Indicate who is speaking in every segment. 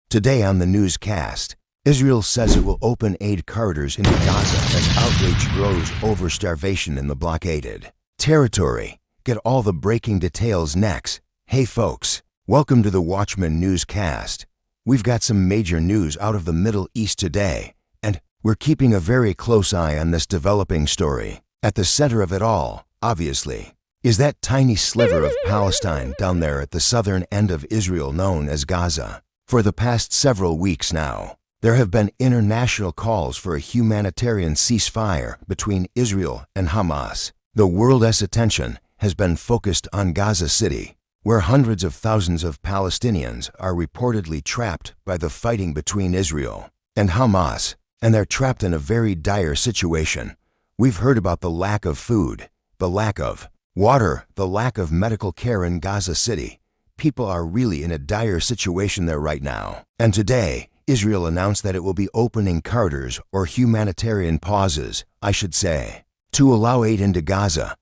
Speaker 1: Today on the newscast, Israel says it will open aid corridors into Gaza as outrage grows over starvation in the blockaded territory. Get all the breaking details next. Hey folks, welcome to the Watchman newscast. We've got some major news out of the Middle East today, and we're keeping a very close eye on this developing story. At the center of it all, obviously, is that tiny sliver of Palestine down there at the southern end of Israel known as Gaza. For the past several weeks now, there have been international calls for a humanitarian ceasefire between Israel and Hamas. The world's attention has been focused on Gaza City, where hundreds of thousands of Palestinians are reportedly trapped by the fighting between Israel and Hamas, and they're trapped in a very dire situation. We've heard about the lack of food, the lack of water, the lack of medical care in Gaza City. People are really in a dire situation there right now. And today, Israel announced that it will be opening corridors, or humanitarian pauses, I should say, to allow aid into Gaza.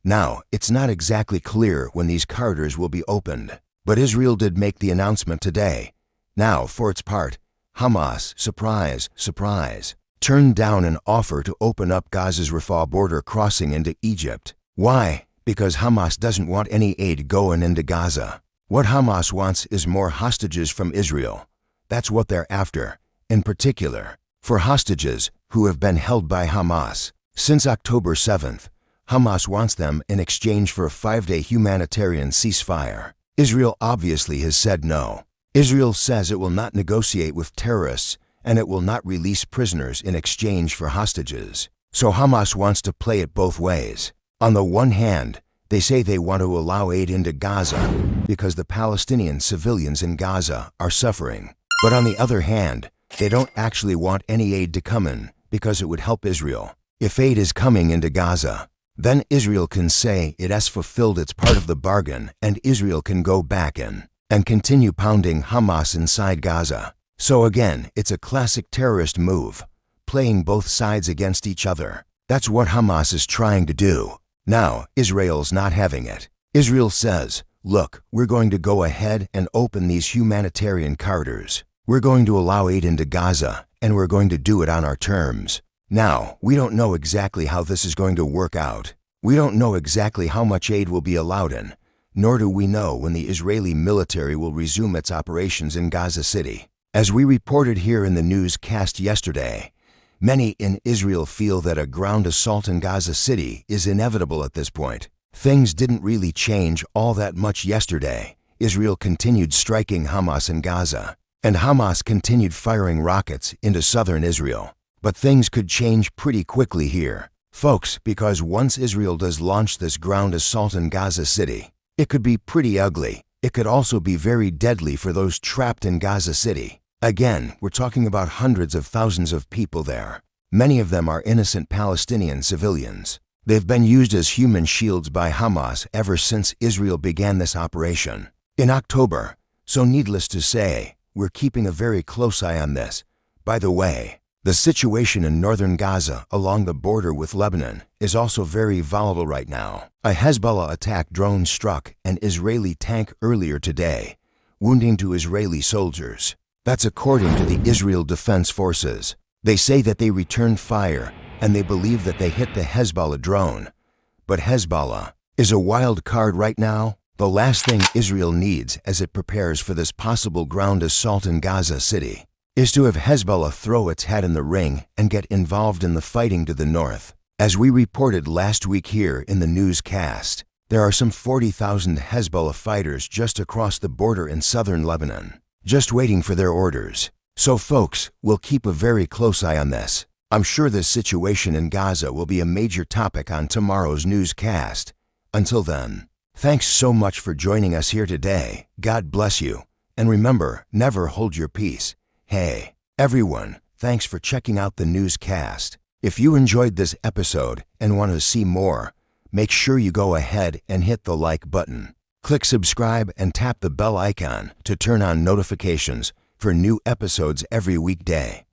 Speaker 1: Now, it's not exactly clear when these corridors will be opened, but Israel did make the announcement today. Now, for its part, Hamas, surprise, surprise, turned down an offer to open up Gaza's Rafah border crossing into Egypt. Why? Because Hamas doesn't want any aid going into Gaza. What Hamas wants is more hostages from Israel. That's what they're after, in particular, for hostages who have been held by Hamas since October 7th. Hamas wants them in exchange for a 5-day humanitarian ceasefire. Israel obviously has said no. Israel says it will not negotiate with terrorists, and it will not release prisoners in exchange for hostages. So Hamas wants to play it both ways. On the one hand, they say they want to allow aid into Gaza because the Palestinian civilians in Gaza are suffering. But on the other hand, they don't actually want any aid to come in because it would help Israel. If aid is coming into Gaza, then Israel can say it has fulfilled its part of the bargain, and Israel can go back in and continue pounding Hamas inside Gaza. So again, it's a classic terrorist move, playing both sides against each other. That's what Hamas is trying to do. Now, Israel's not having it. Israel says, look, we're going to go ahead and open these humanitarian corridors. We're going to allow aid into Gaza, and we're going to do it on our terms. Now, we don't know exactly how this is going to work out. We don't know exactly how much aid will be allowed in, nor do we know when the Israeli military will resume its operations in Gaza City. As we reported here in the newscast yesterday, many in Israel feel that a ground assault in Gaza City is inevitable at this point. Things didn't really change all that much yesterday. Israel continued striking Hamas in Gaza, and Hamas continued firing rockets into southern Israel. But things could change pretty quickly here, folks, because once Israel does launch this ground assault in Gaza City, it could be pretty ugly. It could also be very deadly for those trapped in Gaza City. Again, we're talking about hundreds of thousands of people there. Many of them are innocent Palestinian civilians. They've been used as human shields by Hamas ever since Israel began this operation in October. So needless to say, we're keeping a very close eye on this. By the way, the situation in northern Gaza along the border with Lebanon is also very volatile right now. A Hezbollah attack drone struck an Israeli tank earlier today, wounding 2 Israeli soldiers. That's according to the Israel Defense Forces. They say that they returned fire, and they believe that they hit the Hezbollah drone. But Hezbollah is a wild card right now. The last thing Israel needs as it prepares for this possible ground assault in Gaza City is to have Hezbollah throw its hat in the ring and get involved in the fighting to the north. As we reported last week here in the newscast, there are some 40,000 Hezbollah fighters just across the border in southern Lebanon, just waiting for their orders. So folks, we'll keep a very close eye on this. I'm sure this situation in Gaza will be a major topic on tomorrow's newscast. Until then, thanks so much for joining us here today. God bless you. And remember, never hold your peace. Hey, everyone, thanks for checking out the newscast. If you enjoyed this episode and want to see more, make sure you go ahead and hit the like button. Click subscribe and tap the bell icon to turn on notifications for new episodes every weekday.